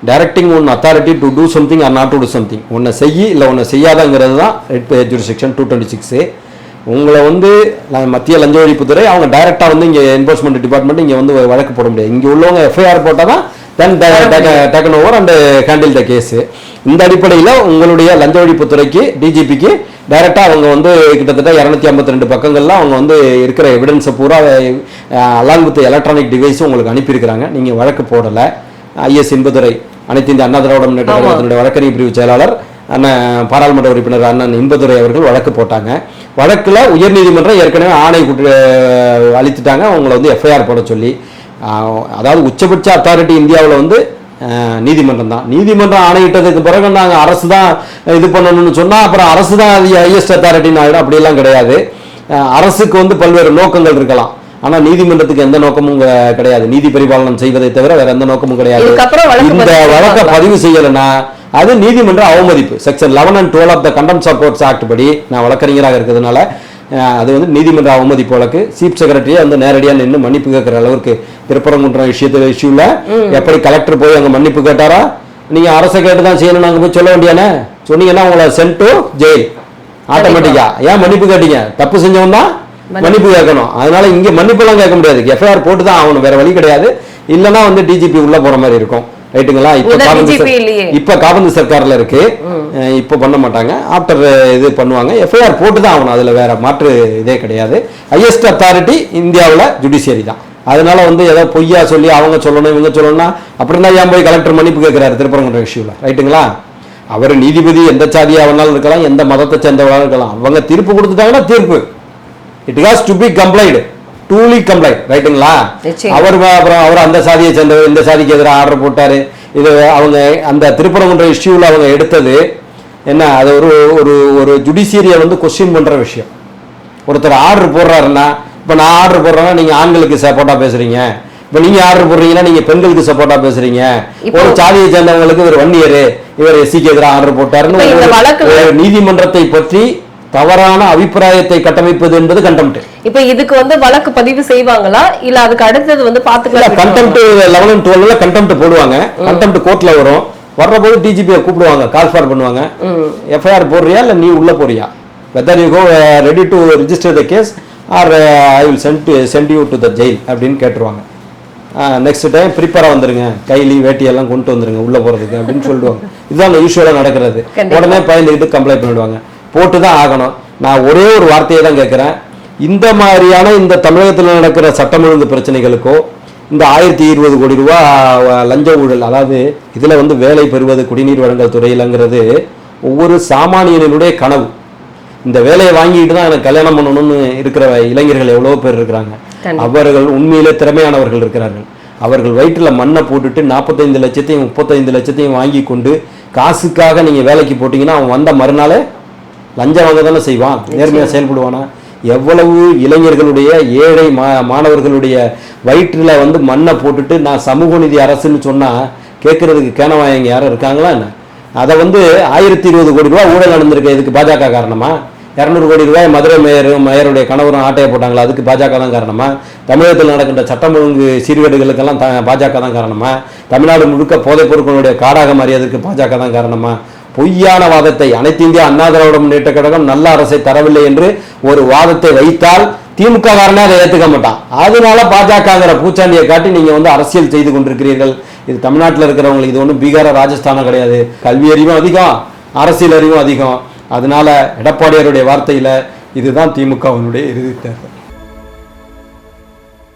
S2: directing one authority to do something or not to do something, ஒன்றை செய்யி இல்லை ஒன்றை செய்யாதங்கிறது தான் ரிட் ஜூரிஸ்டிக்ஷன் 226. உங்களை வந்து மத்திய லஞ்ச ஒழிப்புத்துறை அவங்க டைரக்டாக வந்து இங்கே என்ஃபோர்ஸ்மெண்ட் டிபார்ட்மெண்ட் இங்கே வந்து வழக்கு போட முடியாது. இங்கே உள்ளவங்க FIR போட்டால் தான் then taken over and handle the case. இந்த அடிப்படையில் உங்களுடைய லஞ்ச ஒழிப்புத்துறைக்கு DGPக்கு டைரெக்டாக அவங்க வந்து கிட்டத்தட்ட 252 பக்கங்கள்லாம் அவங்க வந்து இருக்கிற எவிடன்ஸை பூரா அலாங் வித் எலக்ட்ரானிக் டிவைஸும் உங்களுக்கு அனுப்பியிருக்கிறாங்க. நீங்கள் வழக்கு போடலை. IS இன்பதுரை, அனைத்து இந்திய அண்ணா திராவிட முன்னேற்ற கழகத்தினுடைய வழக்கறிஞர் பிரிவு செயலாளர் அண்ணன் பாராளுமன்ற உறுப்பினர் அண்ணன் இன்பதுரை அவர்கள் வழக்கு போட்டாங்க. வழக்கில் உயர்நீதிமன்றம் ஏற்கனவே ஆணை அளித்துட்டாங்க அவங்கள வந்து FIR போட சொல்லி.
S1: அதாவது உச்சபட்ச அத்தாரிட்டி இந்தியாவில் வந்து நீதிமன்றம் தான். நீதிமன்றம் ஆணையிட்டதுக்கு பிறகு நாங்கள் அரசு தான் இது பண்ணணும்னு சொன்னால் அப்புறம் அரசு தான் அது ஹையஸ்ட் அத்தாரிட்டின்னு ஆகிடும். அப்படிலாம் கிடையாது. அரசுக்கு வந்து பல்வேறு நோக்கங்கள் இருக்கலாம், ஆனால் நீதிமன்றத்துக்கு எந்த நோக்கமும் கிடையாது. நீதி பரிபாலனம் செய்வதை தவிர வேற எந்த நோக்கமும் கிடையாது. இந்த வழக்கை பதிவு செய்யலைன்னா அது நீதிமன்ற அவமதிப்பு. Section 11 and 12 of the contempt of courts act படி நான் வழக்கறிஞராக இருக்கிறதுனால அது வந்து நீதிமன்ற அவமதிப்பு வழக்கு. சீஃப் செக்ரட்டரியே வந்து நேரடியாக நின்று மன்னிப்பு கேட்குற அளவுக்கு திருப்பரங்குன்றம் இஷ்யூல எப்படி கலெக்டர் போய் அங்கே மன்னிப்பு கேட்டாரா, நீங்கள் அரசை கேட்டு தான் செய்யணும் நாங்கள் போய் சொல்ல வேண்டியானே, சொன்னீங்கன்னா உங்களை சென்ட் டு ஜெயில் ஆட்டோமேட்டிக்கா. ஏன் மன்னிப்பு கேட்டீங்க? தப்பு செஞ்சவன் தான் மன்னிப்பு கேட்கணும். அதனால இங்கே மன்னிப்பெல்லாம் கேட்க முடியாது, எஃப்ஐஆர் போட்டு தான் ஆகணும், வேற வழி கிடையாது. இல்லைன்னா வந்து டிஜிபி உள்ள போற மாதிரி இருக்கும். ரைட்டுங்களா? இப்ப காபந்து சர்க்கார்ல இருக்கு, இப்ப பண்ண மாட்டாங்க, ஆஃப்டர் இது பண்ணுவாங்க. எஃப்ஐஆர் போட்டு தான் ஆகணும், அதுல வேற மாற்று இதே கிடையாது. ஹையஸ்ட் அத்தாரிட்டி இந்தியாவில் ஜுடிஷியரி தான். அதனால வந்து ஏதோ பொய்யா சொல்லி அவங்க சொல்லணும் இவங்க சொல்லணும்னா அப்புறம் தான் ஏன் போய் கலெக்டர் மன்னிப்பு கேட்கிறாரு திருப்பரங்குன்ற இஷ்யூல? ரைட்டுங்களா? அவர் நீதிபதி எந்த சாதியா வேணாலும் இருக்கலாம், எந்த மதத்தை சேர்ந்தவர்களாலும் இருக்கலாம். அவங்க தீர்ப்பு கொடுத்துட்டாங்கன்னா தீர்ப்பு it has to be complaint, duly complaint. ரைட்டுங்களா? அவர் அப்புறம் அவர் அந்த சாதியை சேர்ந்தவர் இந்த சாதிக்கு எதிராக ஆர்டர் போட்டாரு. இது அவங்க அந்த திருப்பரங்குன்ற இஷ்யூவில் அவங்க எடுத்தது என்ன, அது ஒரு ஒரு ஒரு ஜுடிஷியரியை வந்து கொஸ்டின் பண்ற விஷயம். ஒருத்தர் ஆர்டர் போடுறாருன்னா, இப்போ நான் ஆர்டர் போடுறேன்னா நீங்க ஆண்களுக்கு சப்போர்ட்டா பேசுறீங்க, இப்போ நீங்க ஆர்டர் போடுறீங்கன்னா நீங்க பெண்களுக்கு சப்போர்ட்டா பேசுறீங்க. ஒரு சாதியை சேர்ந்தவங்களுக்கு ஒரு 1 year இவர் எஸ்சிக்கு எதிராக ஆர்டர் போட்டாருன்னு நீதிமன்றத்தை பற்றி தவறான அபிப்பிராயத்தை கட்டமைப்பது என்பது கண்டெம்ட்.
S2: இப்ப இதுக்கு வந்து வழக்கு பதிவு செய்வாங்களா இல்ல அதுக்கு அடுத்தது வந்து பாத்துக்கலாம்?
S1: கண்டெம்ட் 11 and 12 கண்டெம்ட் போடுவாங்க. கண்டெம்ட் கோர்ட்ல வர்றபோது டிஜிபியை கூப்பிடுவாங்க, கால் ஃபார் பண்ணுவாங்க. எஃப்ஐஆர் போடுறியா இல்ல நீ உள்ள போறியா, whether you go ready to register the case or I will send you to the jail அப்படின்னு கேட்டுருவாங்க. நெக்ஸ்ட் டைம் ப்ரிப்பேராக வந்துருங்க, கைலி வேட்டியெல்லாம் கொண்டு வந்துருங்க உள்ள போறதுக்கு அப்படின்னு சொல்லிடுவாங்க. இதுதான் யூஸ்வலாக நடக்கிறது. உடனே பயந்துக்கிட்டு கம்ப்ளைண்ட் பண்ணிடுவாங்க. போட்டு தான் ஆகணும். நான் ஒரே ஒரு வார்த்தையை தான் கேட்குறேன், இந்த மாதிரியான இந்த தமிழகத்தில் நடக்கிற சட்டம் ஒழுங்கு பிரச்சனைகளுக்கோ இந்த 1020 கோடி ரூபா லஞ்ச ஊழல், அதாவது இதில் வந்து வேலை பெறுவது குடிநீர் வழங்கல் துறையிலங்கிறது ஒவ்வொரு சாமானியனுடைய கனவு. இந்த வேலையை வாங்கிட்டு தான் எனக்கு கல்யாணம் பண்ணணும்னு இருக்கிற இளைஞர்கள் எவ்வளோ பேர் இருக்கிறாங்க. அவர்கள் உண்மையிலே திறமையானவர்கள் இருக்கிறார்கள். அவர்கள் வயிற்றில் மண்ணை போட்டுட்டு 45 லட்சத்தையும் 35 லட்சத்தையும் வாங்கி கொண்டு காசுக்காக நீங்கள் வேலைக்கு போட்டிங்கன்னா அவன் வந்த மறுநாளே லஞ்சம் வாங்க தானே செய்வான், நேர்மையாக செயல்படுவானா? எவ்வளவு இளைஞர்களுடைய ஏழை மாணவர்களுடைய வயிற்றில் வந்து மண்ணை போட்டுட்டு நான் சமூக நீதி அரசுன்னு சொன்னால் கேட்கறதுக்கு கேனவாயங்க யாரும் இருக்காங்களா என்ன? அதை வந்து 1020 கோடி ரூபா ஊழல் நடந்திருக்கு, இதுக்கு பாஜக காரணமா? 200 கோடி ரூபாய் மதுரை மேயருடைய கணவரும் ஆட்டையை போட்டாங்களா, அதுக்கு பாஜக தான் காரணமா? தமிழகத்தில் நடக்கின்ற சட்டம் ஒழுங்கு சீர்கேடுகளுக்கெல்லாம் பாஜக தான் காரணமா? தமிழ்நாடு முழுக்க போதைப் பொருட்களுடைய காடாக மாறியதற்கு பாஜக தான் காரணமா? பொய்யான வாதத்தை அனைத்து இந்திய அண்ணா திராவிட முன்னேற்ற கழகம் நல்ல அரசை தரவில்லை என்று ஒரு வாதத்தை வைத்தால் திமுக காரனே அதை ஏற்றுக்க மாட்டான். அதனால பாஜகங்கிற பூச்சாண்டியை காட்டி நீங்க வந்து அரசியல் செய்து கொண்டிருக்கிறீர்கள். இது தமிழ்நாட்டில் இருக்கிறவங்களுக்கு இது ஒன்றும் பீகார ராஜஸ்தானம் கிடையாது. கல்வி அறிவும் அதிகம், அரசியல் அறிவும் அதிகம். அதனால எடப்பாடியாருடைய வார்த்தையில இதுதான் திமுகவினுடைய இறுதி தேர்தல்.